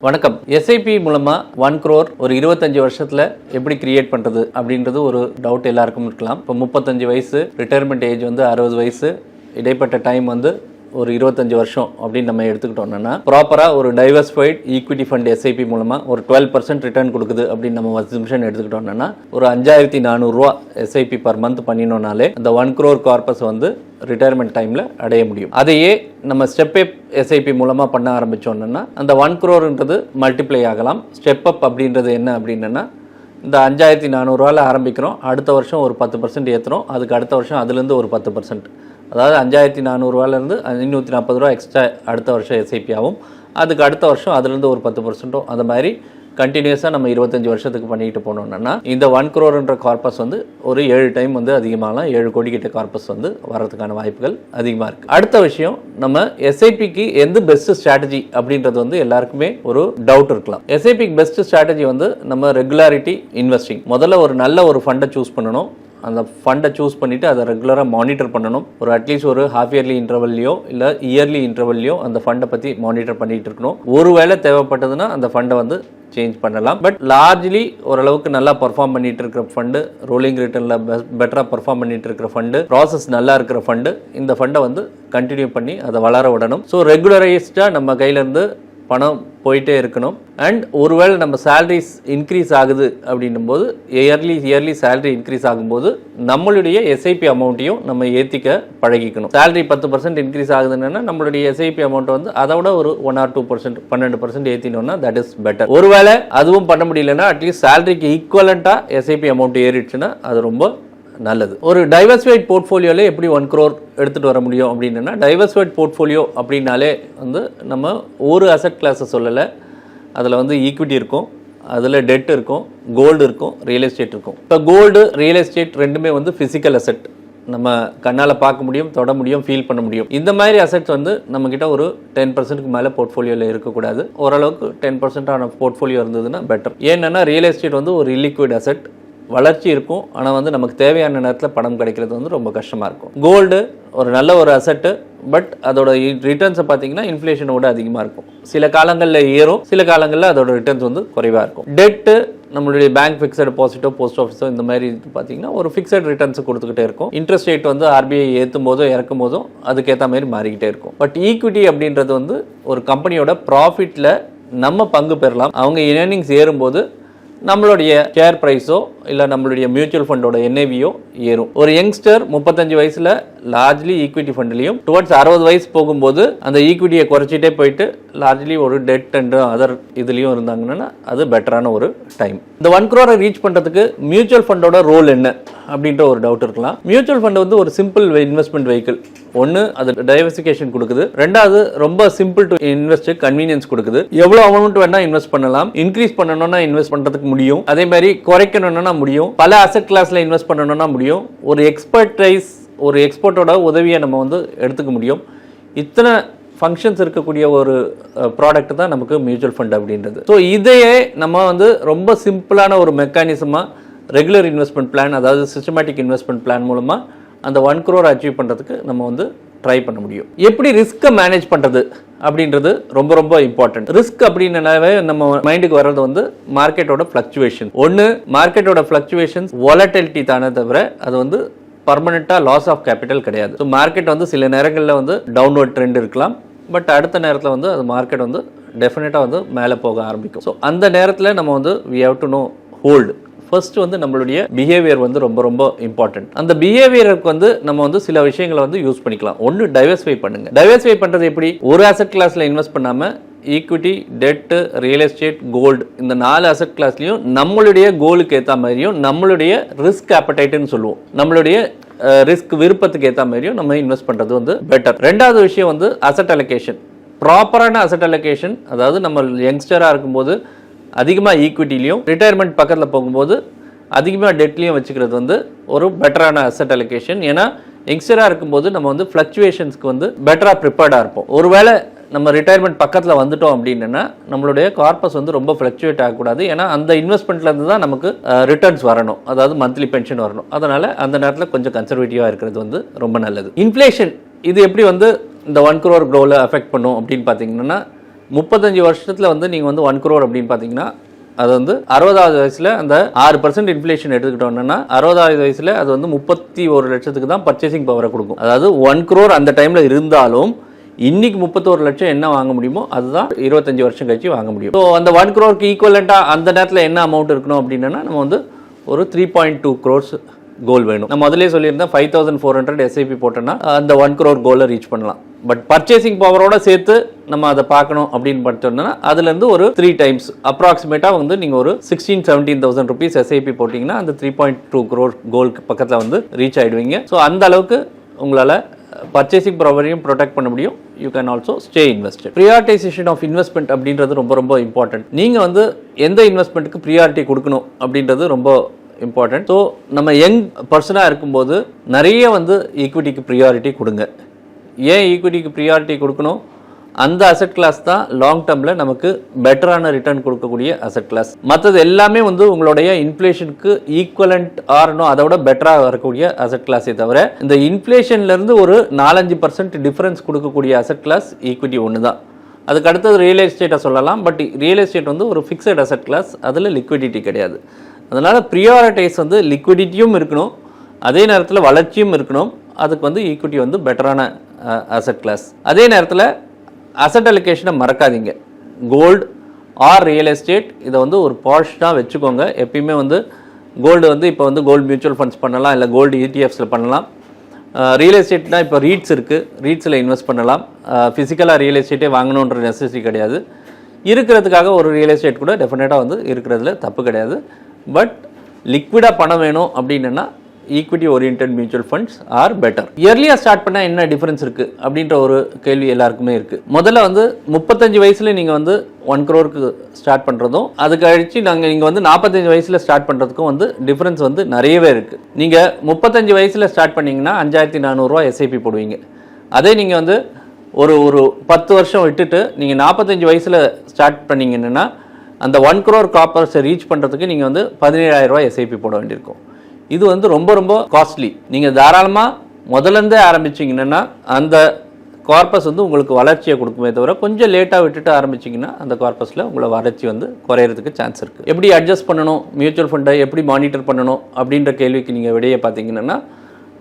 வணக்கம். எஸ்ஐபி மூலமா 1 crore ஒரு 25 வருஷத்துல எப்படி கிரியேட் பண்றது அப்படின்றது ஒரு டவுட் எல்லாருக்கும் இருக்கலாம். இப்போ 35 வயசு, ரிட்டையர்மெண்ட் ஏஜ் வந்து 60 வயசு, இடைப்பட்ட டைம் வந்து ஒரு 25 வருஷம் அப்படின்னு நம்ம எடுத்துக்கிட்டோம்னா ப்ராப்பரா ஒரு டைவர்சிஃபைட் ஈக்விட்டி ஃபண்ட் எஸ்ஐபி மூலமா ஒரு 12% ரிட்டர்ன் கொடுக்குது அப்படின்னு நம்ம அசம்ஷன் எடுத்துக்கிட்டோம்னா ஒரு 5400 ரூபா எஸ்ஐபி பர் மந்த் பண்ணினோம்னாலே அந்த 1 crore கார்பஸ் வந்து ரிட்டையர்மெண்ட் டைமில் அடைய முடியும். அதையே நம்ம ஸ்டெப் அப் எஸ்ஐபி மூலமாக பண்ண ஆரம்பித்தோன்னா அந்த 1 crore மல்டிப்ளை ஆகலாம். ஸ்டெப் அப் அப்படின்றது என்ன அப்படின்னா இந்த 5400 ரூபாயில் ஆரம்பிக்கிறோம், அடுத்த வருஷம் ஒரு 10% ஏற்றுறோம், அதுக்கு அடுத்த வருஷம் அதுலேருந்து ஒரு 10%, அதாவது 5400 ரூபாயிலேருந்து 540 ரூபா எக்ஸ்ட்ரா அடுத்த வருஷம் எஸ்ஐபி ஆகும், அதுக்கு அடுத்த வருஷம் அதுலேருந்து ஒரு 10%, அந்த மாதிரி கண்டினியூஸாக நம்ம 25 வருஷத்துக்கு பண்ணிட்டு போனோம்னா இந்த 1 crore கார்பஸ் வந்து ஒரு 7 டைம் வந்து அதிகமாகலாம், 7 கோடி கிட்ட கார்பஸ் வந்து வரதுக்கான வாய்ப்புகள் அதிகமாக இருக்குது. அடுத்த விஷயம், நம்ம எஸ்ஐபிக்கு எந்த பெஸ்ட் ஸ்ட்ராட்டஜி அப்படின்றது வந்து எல்லாருக்குமே ஒரு டவுட் இருக்கலாம். எஸ்ஐபிக்கு பெஸ்ட் ஸ்ட்ராட்டஜி வந்து நம்ம ரெகுலாரிட்டி இன்வெஸ்டிங். முதல்ல ஒரு நல்ல ஒரு ஃபண்டை சூஸ் பண்ணணும், அந்த ஃபண்டை சூஸ் பண்ணிவிட்டு அதை ரெகுலராக மானிட்டர் பண்ணணும். ஒரு அட்லீஸ்ட் ஒரு ஹாஃப் இயர்லி இன்டர்வல்லையோ இல்லை இயர்லி இன்டர்வல்லையோ அந்த ஃபண்டை பற்றி மானிட்டர் பண்ணிகிட்டு இருக்கணும். ஒருவேளை தேவைப்பட்டதுன்னா அந்த ஃபண்டை வந்து சேஞ்ச் பண்ணலாம். பட் லார்ஜ்லி ஓரளவுக்கு நல்லா பர்ஃபார்ம் பண்ணிட்டு இருக்கிற ஃபண்டு, ரோலிங் ரிட்டர்னில் பெட்டராக பர்ஃபார்ம் பண்ணிட்டு இருக்கிற ஃபண்டு, ப்ராசஸ் நல்லா இருக்கிற ஃபண்டு, இந்த ஃபண்டை வந்து கண்டினியூ பண்ணி அதை வளர விடணும். ஸோ ரெகுலரைஸ்டாக நம்ம கையிலேருந்து பணம் போயிட்டே இருக்கணும். அண்ட் ஒருவேளை நம்ம சேலரிஸ் இன்க்ரீஸ் ஆகுது அப்படின்னும் போது இயர்லி சேலரி இன்க்ரீஸ் ஆகும்போது நம்மளுடைய எஸ்ஐபி அமௌண்ட்டையும் நம்ம ஏற்றிக்க பழகிக்கணும். சேலரி 10% இன்க்ரீஸ் ஆகுதுன்னா நம்மளுடைய எஸ்ஐபி அமௌண்ட் வந்து அதை விட ஒரு 1 or 2%, 12% ஏற்றினோம்னா தட் இஸ் பெட்டர். ஒருவேளை அதுவும் பண்ண முடியலன்னா அட்லீஸ்ட் சேலரிக்கு ஈக்குவலண்ட்டாக எஸ்ஐபி அமௌண்ட் ஏறிடுச்சுன்னா அது ரொம்ப நல்லது. ஒரு டைவர்சிஃபைட் போர்ட்ஃபோலியோல எப்படி 1 crore எடுத்துகிட்டு வர முடியும் அப்படின்னா, டைவர்சிஃபைட் போர்ட்ஃபோலியோ அப்படின்னாலே வந்து நம்ம ஒரு அசெட் கிளாஸை சொல்லலை, அதில் வந்து ஈக்விட்டி இருக்கும், அதில் டெட் இருக்கும், கோல்டு இருக்கும், ரியல் எஸ்டேட் இருக்கும். இப்போ கோல்டு, ரியல் எஸ்டேட் ரெண்டுமே வந்து ஃபிசிக்கல் அசெட், நம்ம கண்ணால் பார்க்க முடியும், தொட முடியும், ஃபீல் பண்ண முடியும். இந்த மாதிரி அசெட்ஸ் வந்து நம்மக்கிட்ட ஒரு 10%க்கு மேலே போர்ட்ஃபோலியோவில் இருக்கக்கூடாது. ஓரளவுக்கு 10% ஆன போர்ட்ஃபோலியோ இருந்ததுன்னா பெட்டர். ஏன்னா ரியல் எஸ்டேட் வந்து ஒரு இல்லிக்விட் அசெட், வளர்ச்சி இருக்கும், ஆனால் வந்து நமக்கு தேவையான நேரத்தில் பணம் கிடைக்கிறது வந்து ரொம்ப கஷ்டமாக இருக்கும். கோல்டு ஒரு நல்ல ஒரு அசெட்டு, பட் அதோட ரிட்டர்ன்ஸை பார்த்தீங்கன்னா இன்ஃப்ளேஷனோட அதிகமாக இருக்கும். சில காலங்களில் ஏறும், சில காலங்களில் அதோட ரிட்டர்ன்ஸ் வந்து குறைவாக இருக்கும். டெட்டு நம்மளுடைய பேங்க் ஃபிக்ஸட் டெபாசிட்டோ போஸ்ட் ஆஃபீஸோ இந்த மாதிரி பார்த்தீங்கன்னா ஒரு ஃபிக்ஸட் ரிட்டர்ன்ஸ் கொடுத்துக்கிட்டே இருக்கும். இன்ட்ரெஸ்ட் ரேட் வந்து ஆர்பிஐ ஏற்றும் போதோ இறக்கும் போதும் அதுக்கேற்ற மாதிரி மாறிக்கிட்டே இருக்கும். பட் ஈக்விட்டி அப்படின்றது வந்து ஒரு கம்பெனியோட ப்ராஃபிட்டில் நம்ம பங்கு பெறலாம். அவங்க ஏர்னிங்ஸ் ஏறும்போது நம்மளுடைய ஷேர் ப்ரைஸோ இல்லை நம்மளுடைய மியூச்சுவல் ஃபண்டோட என்ஏவியோ ஏறும். ஒரு யங்ஸ்டர் 35 வயசில் லார்ஜ்லி ஈக்விட்டி ஃபண்ட்லையும், டுவர்ட்ஸ் 60 வயசு போகும்போது அந்த ஈக்விட்டியை குறைச்சிட்டே போயிட்டு லார்ஜ்லி ஒரு டெட் அண்ட் அதர் இதுலேயும் இருந்தாங்கன்னா அது பெட்டரான ஒரு டைம். இந்த 1 crore ரீச் பண்ணுறதுக்கு மியூச்சுவல் ஃபண்டோட ரோல் என்ன அப்படின்ற ஒரு டவுட் இருக்கலாம். மியூச்சுவல் ஃபண்ட் வந்து ஒரு சிம்பிள் இன்வெஸ்ட்மெண்ட் வெஹிக்கிள். ஒன்று, அது டைவர்சிஃபிகேஷன் கொடுக்குது. ரெண்டாவது, ரொம்ப சிம்பிள் டு இன்வெஸ்ட், கன்வீனியன்ஸ் கொடுக்குது. எவ்வளோ அமௌண்ட் வேணா இன்வெஸ்ட் பண்ணலாம். இன்க்ரீஸ் பண்ணணும்னா இன்வெஸ்ட் பண்ணுறதுக்கு முடியும், அதே மாதிரி குறைக்கணும்னா முடியும், பல அசெட் கிளாஸில் இன்வெஸ்ட் பண்ணணும்னா முடியும், ஒரு எக்ஸ்பர்ட்டோட உதவியை நம்ம வந்து எடுத்துக்க முடியும். இத்தனை ஃபங்க்ஷன்ஸ் இருக்கக்கூடிய ஒரு ப்ராடக்ட் தான் நமக்கு மியூச்சுவல் ஃபண்ட் அப்படின்றது. ஸோ இதையே நம்ம வந்து ரொம்ப சிம்பிளான ஒரு மெக்கானிசமாக ரெகுலர் இன்வெஸ்ட்மெண்ட் பிளான், அதாவது சிஸ்டமேட்டிக் இன்வெஸ்ட்மெண்ட் பிளான் மூலமாக அந்த 1 crore அச்சீவ் பண்ணுறதுக்கு நம்ம வந்து ட்ரை பண்ண முடியும். எப்படி ரிஸ்க்கை மேனேஜ் பண்ணுறது அப்படின்றது ரொம்ப ரொம்ப இம்பார்ட்டன்ட். ரிஸ்க் அப்படின்னாவே நம்ம மைண்டுக்கு வர்றது வந்து மார்க்கெட்டோட ஃப்ளக்சுவேஷன். ஒன்று, மார்க்கெட்டோட ஃப்ளக்சுவேஷன்ஸ் வாலட்டிலிட்டி தானே தவிர அது வந்து பர்மனெண்ட்டாக லாஸ் ஆஃப் கேபிட்டல் கிடையாது. ஸோ மார்க்கெட் வந்து சில நேரங்களில் வந்து டவுன்வர்ட் ட்ரெண்ட் இருக்கலாம், பட் அடுத்த நேரத்தில் வந்து அது மார்க்கெட் வந்து டெஃபினட்டாக வந்து மேலே போக ஆரம்பிக்கும். ஸோ அந்த நேரத்தில் நம்ம வந்து we have to know hold. First வந்து நம்மளுடைய பிஹேவியர் வந்து ரொம்ப ரொம்ப இம்பார்ட்டன்ட். அந்த பிஹேவியருக்கு வந்து நம்ம வந்து சில விஷயங்களை வந்து யூஸ் பண்ணிக்கலாம். ஒன்று, டைவர்சிஃபை பண்ணுங்க. டைவர்சிஃபை பண்ணுறது எப்படி? ஒரு அசெட் கிளாஸில் இன்வெஸ்ட் பண்ணாமல் equity, debt, real estate, gold, இந்த 4 அசெட் கிளாஸ்லையும் நம்மளுடைய கோலுக்கு ஏற்ற மாதிரியும் நம்மளுடைய ரிஸ்க் ஆப்படைட்னு சொல்லுவோம், நம்மளுடைய ரிஸ்க் விருப்பத்துக்கு ஏற்ற மாதிரியும் நம்ம இன்வெஸ்ட் பண்ணுறது வந்து பெட்டர். ரெண்டாவது விஷயம் வந்து அசெட் அலோகேஷன். ப்ராப்பரான அசெட் அலோகேஷன், அதாவது நம்ம யங்ஸ்டராக இருக்கும்போது அதிகமாக ஈக்விட்டிலையும், ரிட்டையர்மெண்ட் பக்கத்தில் போகும்போது அதிகமாக டெட்லையும் வச்சுக்கிறது வந்து ஒரு பெட்டரான அசெட் அலோகேஷன். ஏன்னா யங்ஸ்டராக இருக்கும்போது நம்ம வந்து ஃப்ளக்சுவேஷன்ஸ்க்கு வந்து பெட்டராக ப்ரிப்பேர்டாக இருப்போம். ஒருவேளை நம்ம ரிட்டையர்மெண்ட் பக்கத்தில் வந்துட்டோம் அப்படின்னா நம்மளுடைய கார்பஸ் வந்து ரொம்ப ஃப்ளக்சுவேட் ஆகக்கூடாது. ஏன்னா அந்த இன்வெஸ்ட்மெண்ட்லேருந்து தான் நமக்கு ரிட்டர்ன்ஸ் வரணும், அதாவது மந்த்லி பென்ஷன் வரணும். அதனால் அந்த நேரத்தில் கொஞ்சம் கன்சர்வேட்டிவாக இருக்கிறது வந்து ரொம்ப நல்லது. இன்ஃப்ளேஷன் இது எப்படி வந்து இந்த 1 crore க்ரோவில் அஃபெக்ட் பண்ணும் அப்படின்னு பார்த்தீங்கன்னா, 35 வருஷத்தில் வந்து நீங்கள் வந்து 1 crore அப்படின்னு பார்த்தீங்கன்னா அது வந்து 60வது வயசில் அந்த 6% இன்ஃப்ளேஷன் எடுத்துக்கிட்டோம்னா 60வது வயசில் அது வந்து 31 லட்சத்துக்கு தான் பர்ச்சேசிங் பவரை கொடுக்கும். அதாவது 1 crore அந்த டைமில் இருந்தாலும் இன்னைக்கு 31 லட்சம் என்ன வாங்க முடியுமோ அதுதான் 25 வருஷம் கழிச்சு வாங்க முடியும். ஸோ அந்த 1 crore ஈக்குவலண்ட்டாக அந்த நேரத்தில் என்ன அமௌண்ட் இருக்கணும் அப்படின்னா நம்ம வந்து ஒரு 3.2 crores கோல் வேணும். நான் முதலே சொல்லியிருந்தேன் 5400 எஸ்ஐபி போட்டோன்னா அந்த 1 crore கோலை ரீச் பண்ணலாம். பட் பர்ச்சேசிங் பவரோட சேர்த்து நம்ம அதை பார்க்கணும் அப்படின்னு பார்த்தோம்னா அதுலேருந்து ஒரு 3 times அப்ராக்சிமேட்டாக வந்து நீங்கள் ஒரு 16,000-17,000 rupees எஸ்ஐபி போட்டிங்கன்னா அந்த 3.2 crore கோலுக்கு பக்கத்தில் வந்து ரீச் ஆகிடுவீங்க. ஸோ அந்த அளவுக்கு உங்களால் பர்ச்சேசிங் பவரையும் ப்ரொடெக்ட் பண்ண முடியும். You can also stay invested. Prioritisation of investment அப்படின்றது ரொம்ப ரொம்ப இம்பார்ட்டன்ட். நீங்கள் வந்து எந்த இன்வெஸ்ட்மெண்ட்டுக்கு ப்ரியாரிட்டி கொடுக்கணும் அப்படின்றது ரொம்ப இம்பார்ட்டன்ட். ஸோ நம்ம யங் பர்சனாக இருக்கும்போது நிறைய வந்து ஈக்விட்டிக்கு ப்ரியாரிட்டி கொடுங்க. ஏன் ஈக்விட்டிக்கு ப்ரியாரிட்டி கொடுக்கணும்? அந்த அசெட் கிளாஸ் தான் லாங் டேர்மில் நமக்கு பெட்டரான ரிட்டர்ன் கொடுக்கக்கூடிய அசெட் கிளாஸ். மற்றது எல்லாமே வந்து உங்களுடைய இன்ஃப்ளேஷனுக்கு ஈக்குவலண்ட் ஆறணும் அதை விட பெட்டராக வரக்கூடிய அசெட் கிளாஸே தவிர இந்த இன்ஃப்ளேஷன்லேருந்து ஒரு 4-5% டிஃப்ரென்ஸ் கொடுக்கக்கூடிய அசெட் கிளாஸ் ஈக்விட்டி ஒன்று தான். அதுக்கு அடுத்தது ரியல் எஸ்டேட்டை சொல்லலாம். பட் ரியல் எஸ்டேட் வந்து ஒரு ஃபிக்ஸட் அசெட் கிளாஸ், அதில் லிக்விடிட்டி கிடையாது. அதனால் ப்ரியாரிட்டைஸ் வந்து லிக்விடிட்டியும் இருக்கணும், அதே நேரத்தில் வளர்ச்சியும் இருக்கணும். அதுக்கு வந்து ஈக்விட்டி வந்து பெட்டரான அசெட் கிளாஸ். அதே நேரத்தில் அசெட் அலோகேஷனை மறக்காதீங்க. கோல்டு ஆர் ரியல் எஸ்டேட் இதை வந்து ஒரு பாலிஷ்டாக வச்சுக்கோங்க. எப்பயுமே வந்து கோல்டு வந்து இப்போ வந்து கோல்டு மியூச்சுவல் ஃபண்ட்ஸ் பண்ணலாம், இல்லை கோல்டு இடிஎஃப்ஸில் பண்ணலாம். ரியல் எஸ்டேட்னா இப்போ ரீட்ஸ் இருக்குது, ரீட்ஸில் இன்வெஸ்ட் பண்ணலாம். ஃபிசிக்கலாக ரியல் எஸ்டேட்டே வாங்கணுன்ற நெசசிட்டி கிடையாது. இருக்கிறதுக்காக ஒரு ரியல் எஸ்டேட் கூட டெஃபினட்டாக வந்து இருக்கிறதுல தப்பு கிடையாது. பட் லிக்விடாக பணம் வேணும் அப்படின்னா equity orient mutual funds are better. இயர்லியாக ஸ்டார்ட் பண்ணால் என்ன டிஃபரன்ஸ் இருக்குது அப்படின்ற ஒரு கேள்வி எல்லாருக்குமே இருக்குது. முதல்ல வந்து 35 வயசுல நீங்கள் வந்து 1 crore ஸ்டார்ட் பண்ணுறதும் அதுக்கு கழிச்சு நீங்கள் வந்து 45 வயசில் ஸ்டார்ட் பண்ணுறதுக்கும் வந்து டிஃப்ரென்ஸ் வந்து நிறையவே இருக்குது. நீங்கள் 35 வயசில் ஸ்டார்ட் பண்ணிங்கன்னா 5400 ரூபா எஸ்ஐபி போடுவீங்க. அதே நீங்கள் வந்து ஒரு 10 வருஷம் விட்டுட்டு நீங்கள் 45 வயசில் ஸ்டார்ட் பண்ணிங்கன்னா அந்த 1 crore கார்பஸை ரீச் பண்ணுறதுக்கு நீங்கள் வந்து 17,000 ரூபா எஸ்ஐபி போட வேண்டியிருக்கும். இது வந்து ரொம்ப ரொம்ப காஸ்ட்லி. நீங்கள் தாராளமாக முதலேருந்தே ஆரம்பிச்சிங்கன்னா அந்த கார்பஸ் வந்து உங்களுக்கு வளர்ச்சியை கொடுக்குமே தவிர கொஞ்சம் லேட்டாக விட்டுட்டு ஆரம்பிச்சிங்கன்னா அந்த கார்பஸில் உங்களை வளர்ச்சி வந்து குறையிறதுக்கு சான்ஸ் இருக்குது. எப்படி அட்ஜஸ்ட் பண்ணணும், மியூச்சுவல் ஃபண்டை எப்படி மானிட்டர் பண்ணணும் அப்படின்ற கேள்விக்கு நீங்கள் விடையை பார்த்தீங்கன்னா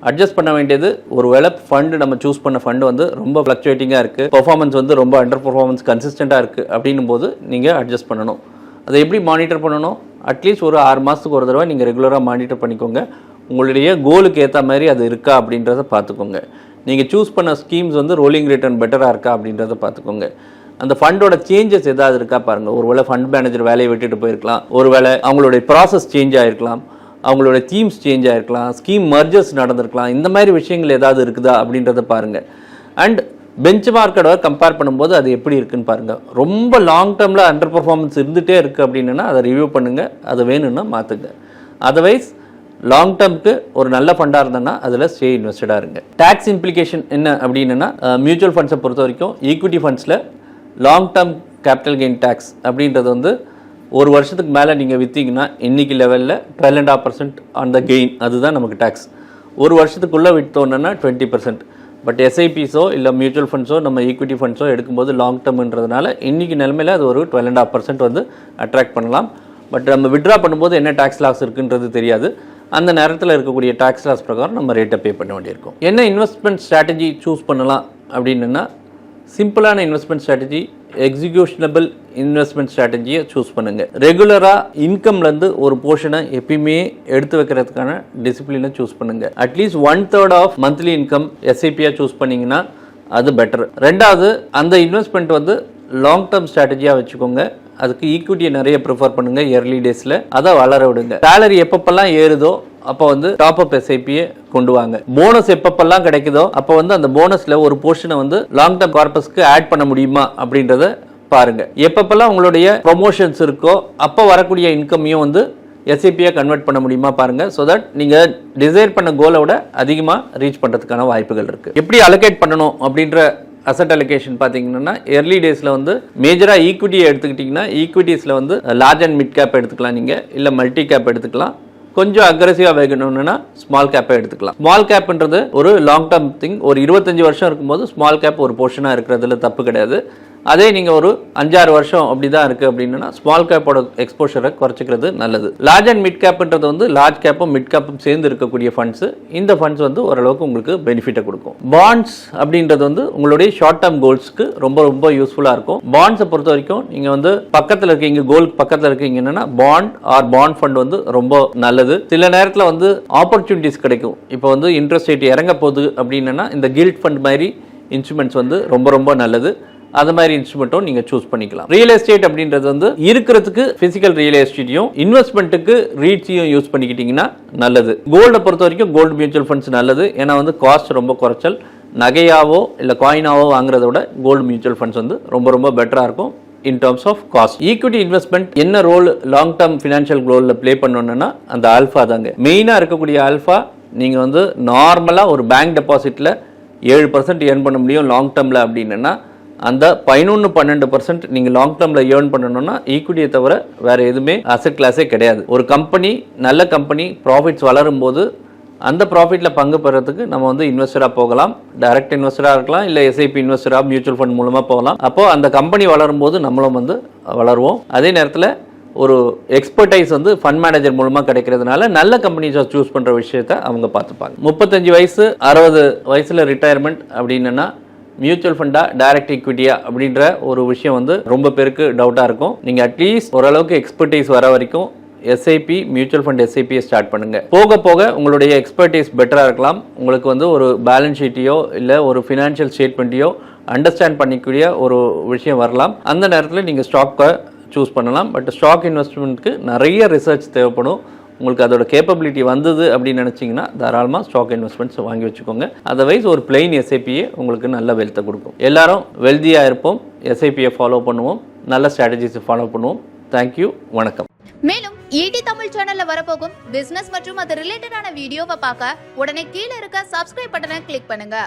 அட்ஜஸ்ட் பண்ண வேண்டியது ஒரு வேளை ஃபண்டு நம்ம சூஸ் பண்ண ஃபண்டு வந்து ரொம்ப ஃப்ளக்சுவேட்டிங்காக இருக்குது, பெர்ஃபார்மன்ஸ் வந்து ரொம்ப அண்டர் பெர்ஃபார்மன்ஸ் கன்சிஸ்டண்ட்டாக இருக்குது அப்படின்னும் போது நீங்கள் அட்ஜஸ்ட் பண்ணணும். அதை எப்படி மானிட்டர் பண்ணணும்? அட்லீஸ்ட் ஒரு 6 மாதத்துக்கு ஒரு தடவை நீங்கள் ரெகுலராக மானிட்டர் பண்ணிக்கோங்க. உங்களுடைய கோலுக்கு ஏற்ற மாதிரி அது இருக்கா அப்படின்றத பார்த்துக்கோங்க. நீங்கள் சூஸ் பண்ண ஸ்கீம்ஸ் வந்து ரோலிங் ரிட்டர்ன் பெட்டராக இருக்கா அப்படின்றத பார்த்துக்கோங்க. அந்த ஃபண்டோட சேஞ்சஸ் ஏதாவது இருக்கா பாருங்கள். ஒரு வேளை ஃபண்ட் மேனேஜர் வேலையை விட்டுட்டு போயிருக்கலாம், ஒரு வேளை அவங்களுடைய ப்ராசஸ் சேஞ்ச் ஆகிருக்கலாம், அவங்களோட தீம்ஸ் சேஞ்ச் ஆகிருக்கலாம், ஸ்கீம் மர்ஜர்ஸ் நடந்திருக்கலாம். இந்த மாதிரி விஷயங்கள் ஏதாவது இருக்குதா அப்படின்றத பாருங்கள். அண்ட் பெஞ்ச் மார்க்கோட கம்பேர் பண்ணும்போது அது எப்படி இருக்குன்னு பாருங்கள். ரொம்ப லாங் டேர்மில் அண்டர் பர்ஃபார்மன்ஸ் இருந்துகிட்டே இருக்குது அப்படின்னா அதை ரிவ்யூ பண்ணுங்கள், அது வேணும்னா மாற்றுங்க. அதர்வைஸ் லாங் டேர்முக்கு ஒரு நல்ல ஃபண்டாக இருந்ததுன்னா அதில் ஸ்டே இன்வெஸ்டடாக இருங்க. டேக்ஸ் இம்ப்ளிகேஷன் என்ன அப்படின்னா மியூச்சுவல் ஃபண்ட்ஸை பொறுத்த வரைக்கும் ஈக்விட்டி ஃபண்ட்ஸில் long term capital gain tax அப்படின்றது வந்து ஒரு வருஷத்துக்கு மேலே நீங்கள் விற்றீங்கன்னா இன்றைக்கி லெவலில் 12.5% ஆன் த கெயின், அதுதான் நமக்கு டேக்ஸ். ஒரு வருஷத்துக்குள்ளே விற்றோன்னா 20%. பட் எஸ்ஐபிஸோ இல்லை மியூச்சுவல் ஃபண்ட்ஸோ நம்ம ஈக்விட்டி ஃபண்ட்ஸோ எடுக்கும்போது லாங் டேர்ம்ன்றதுனால இன்றைக்கி நிலைமையில் அது ஒரு 12.5% வந்து அட்ராக்ட் பண்ணலாம். பட் நம்ம விட்ரா பண்ணும்போது என்ன டேக்ஸ் லாஸ் இருக்குன்றது தெரியாது. அந்த நேரத்தில் இருக்கக்கூடிய டேக்ஸ் லாஸ் பிரகாரம் நம்ம ரேட்டை பே பண்ண வேண்டியிருக்கும். என்ன இன்வெஸ்ட்மெண்ட் ஸ்ட்ராட்டஜி சூஸ் பண்ணலாம் அப்படின்னா சிம்பிளான இன்வெஸ்ட்மெண்ட் ஸ்ட்ராட்டஜி, எக்ஸிக்யூஷனபிள் இன்வெஸ்ட்மெண்ட் ஸ்ட்ராட்டஜியை சூஸ் பண்ணுங்கள். ரெகுலராக இன்கம்லேருந்து ஒரு போர்ஷனை எப்பயுமே எடுத்து வைக்கிறதுக்கான டிசிப்ளினை சூஸ் பண்ணுங்கள். அட்லீஸ்ட் 1/3 ஆஃப் மந்த்லி இன்கம் எஸ்ஐபியாக சூஸ் பண்ணிங்கன்னா அது பெட்டர். ரெண்டாவது, அந்த இன்வெஸ்ட்மெண்ட் வந்து லாங் டேர்ம் ஸ்ட்ராட்டஜியாக வச்சுக்கோங்க. அதுக்கு ஈக்விட்டியை நிறைய ப்ரிஃபர் பண்ணுங்கள். இயர்லி டேஸில் அதை வளர விடுங்க. சேலரி எப்பப்பெல்லாம் ஏறுதோ அப்போ வந்து டாப் அப் எஸ்ஐபியை கொண்டு வாங்க. போனஸ் எப்பப்பெல்லாம் கிடைக்குதோ அப்போ வந்து அந்த போனஸில் ஒரு போர்ஷனை வந்து லாங் டேர்ம் கார்பஸ்க்கு ஆட் பண்ண முடியுமா அப்படின்றத பாருங்க. எப்பப்பெல்லாம் உங்களுடைய ப்ரொமோஷன்ஸ் இருக்கோ அப்போ வரக்கூடிய இன்கமையும் வந்து எஸ்ஐபியை கன்வெர்ட் பண்ண முடியுமா பாருங்க. ஸோ தட் நீங்கள் டிசைர் பண்ண கோலை விட அதிகமாக ரீச் பண்ணுறதுக்கான வாய்ப்புகள் இருக்குது. எப்படி அலோகேட் பண்ணணும் அப்படின்ற அசட் அலோகேஷன் பார்த்தீங்கன்னா எர்லி டேஸில் வந்து மேஜராக ஈக்விட்டியை எடுத்துக்கிட்டிங்கன்னா ஈக்விட்டிஸில் வந்து லார்ஜ் அண்ட் மிட் கேப் எடுத்துக்கலாம், நீங்கள் இல்லை மல்டி கேப் எடுத்துக்கலாம். கொஞ்சம் அக்ரெசிவாக வேகணும்னா ஸ்மால் கேப்பை எடுத்துக்கலாம். ஸ்மால் கேப்ன்றது ஒரு லாங் டேர்ம் திங். ஒரு 25 வருஷம் இருக்கும்போது ஸ்மால் கேப் ஒரு போர்ஷனாக இருக்கிறதுல தப்பு கிடையாது. அதே நீங்கள் ஒரு 5-6 வருஷம் அப்படி தான் இருக்குது அப்படின்னா ஸ்மால் கேப்போட எக்ஸ்போஷரை குறைச்சிக்கிறது நல்லது. லார்ஜ் அண்ட் மிட் கேப்ன்றது வந்து லார்ஜ் கேப்பும் மிட் கேப்பும் சேர்ந்து இருக்கக்கூடிய ஃபண்ட்ஸ். இந்த ஃபண்ட்ஸ் வந்து ஓரளவுக்கு உங்களுக்கு பெனிஃபிட்டை கொடுக்கும். பாண்ட்ஸ் அப்படின்றது வந்து உங்களுடைய ஷார்ட் டேர்ம் கோல்ஸ்க்கு ரொம்ப ரொம்ப யூஸ்ஃபுல்லாக இருக்கும். பாண்ட்ஸை பொறுத்த வரைக்கும் நீங்கள் வந்து பக்கத்தில் இருக்கீங்க, கோல் பக்கத்தில் இருக்கீங்கன்னா பாண்ட் ஆர் பாண்ட் ஃபண்ட் வந்து ரொம்ப நல்லது. சில நேரத்தில் வந்து ஆப்பர்ச்சுனிட்டிஸ் கிடைக்கும். இப்போ வந்து இன்ட்ரெஸ்ட் ரேட் இறங்க போகுது அப்படின்னா இந்த கில்ட் ஃபண்ட் மாதிரி இன்ஸ்ட்ருமெண்ட்ஸ் வந்து ரொம்ப ரொம்ப நல்லது. அது மாதிரி இன்ஸ்ட்ருமெண்ட்டும் நீங்க சூஸ் பண்ணிக்கலாம். ரியல் எஸ்டேட் அப்படின்றது வந்து இருக்கிறதுக்கு பிசிக்கல் ரியல் எஸ்டேட்டையும் இன்வெஸ்ட்மெண்ட்டுக்கு ரீட்ஸையும் யூஸ் பண்ணிக்கிட்டீங்கன்னா நல்லது. கோல்டை பொறுத்த வரைக்கும் கோல்டு மியூச்சுவல் ஃபண்ட்ஸ் நல்லது. ஏன்னா வந்து காஸ்ட் ரொம்ப குறைச்சல். நகையாவோ இல்லை காயினாவோ வாங்குறத விட கோல்டு மியூச்சுவல் ஃபண்ட்ஸ் வந்து ரொம்ப ரொம்ப பெட்டராக இருக்கும் in terms of cost. Equity investment என்ன ரோல் லாங் டேர்ம் ஃபினான்ஷியல் கோலில் ப்ளே பண்ணணும்னா அந்த ஆல்ஃபா தாங்க மெயினாக இருக்கக்கூடிய ஆல்ஃபா. நீங்கள் வந்து நார்மலாக ஒரு பேங்க் டெபாசிட்டில் 7% ஏர்ன் பண்ண முடியும் லாங் டேர்மில் அப்படின்னா அந்த 11-12% நீங்கள் லாங் டேர்மில் ஏர்ன் பண்ணணும்னா ஈக்விட்டியை தவிர வேறு எதுவுமே அசெட் கிளாஸே கிடையாது. ஒரு கம்பெனி நல்ல கம்பெனி ப்ராஃபிட்ஸ் வளரும் போது அந்த ப்ராஃபிட்டில் பங்கு பெறதுக்கு நம்ம வந்து இன்வெஸ்டராக போகலாம். டைரக்ட் இன்வெஸ்டராக இருக்கலாம், இல்லை எஸ்ஐபி இன்வெஸ்டராக மியூச்சுவல் ஃபண்ட் மூலமாக போகலாம். அப்போது அந்த கம்பெனி வளரும் போது நம்மளும் வந்து வளருவோம். அதே நேரத்தில் ஒரு எக்ஸ்பர்டைஸ் வந்து ஃபண்ட் மேனேஜர் மூலமாக கிடைக்கிறதுனால நல்ல கம்பெனிஸை சூஸ் பண்ணுற விஷயத்தை அவங்க பார்த்துப்பாங்க. 35 வயசு 60 வயசில் ரிட்டையர்மெண்ட் அப்படின்னா மியூச்சுவல் ஃபண்டா டைரக்ட் ஈக்விட்டியா அப்படின்ற ஒரு விஷயம் வந்து ரொம்ப பேருக்கு டவுட்டாக இருக்கும். நீங்கள் அட்லீஸ்ட் ஓரளவுக்கு எக்ஸ்பர்டைஸ் வர வரைக்கும் எஸ்ஐபி மியூச்சுவல் ஃபண்ட் எஸ்ஐபியை ஸ்டார்ட் பண்ணுங்க. போக போக உங்களுடைய எக்ஸ்பர்டைஸ் பெட்டராக இருக்கலாம். உங்களுக்கு வந்து ஒரு பேலன்ஸ் ஷீட்டையோ இல்லை ஒரு ஃபினான்ஷியல் ஸ்டேட்மெண்ட்டையோ அண்டர்ஸ்டாண்ட் பண்ணிக்கூடிய ஒரு விஷயம் வரலாம். அந்த நேரத்தில் நீங்கள் ஸ்டாக்கை சூஸ் பண்ணலாம். பட் ஸ்டாக் இன்வெஸ்ட்மெண்ட்டுக்கு நிறைய ரிசர்ச் தேவைப்படும். உங்களுக்கு அதோட கேப்பபிலிட்டி வந்தது அப்படின்னு நினச்சிங்கன்னா தாராளமாக ஸ்டாக் இன்வெஸ்ட்மெண்ட்ஸ் வாங்கி வச்சுக்கோங்க. அதர்வைஸ் ஒரு பிளெயின் எஸ்ஐபியே உங்களுக்கு நல்ல வெல்த்தை கொடுக்கும். எல்லாரும் வெல்தியாக இருப்போம். எஸ்ஐபியை ஃபாலோ பண்ணுவோம். நல்ல ஸ்ட்ராட்டஜிஸை ஃபாலோ பண்ணுவோம். தேங்க்யூ. வணக்கம். மேலும் ஈடி தமிழ் சேனல்ல வரப்போகும் பிசினஸ் மற்றும் அது ரிலேட்டடான வீடியோவை பார்க்க உடனே கீழே இருக்க சப்ஸ்கிரைப் பட்டனை கிளிக் பண்ணுங்க.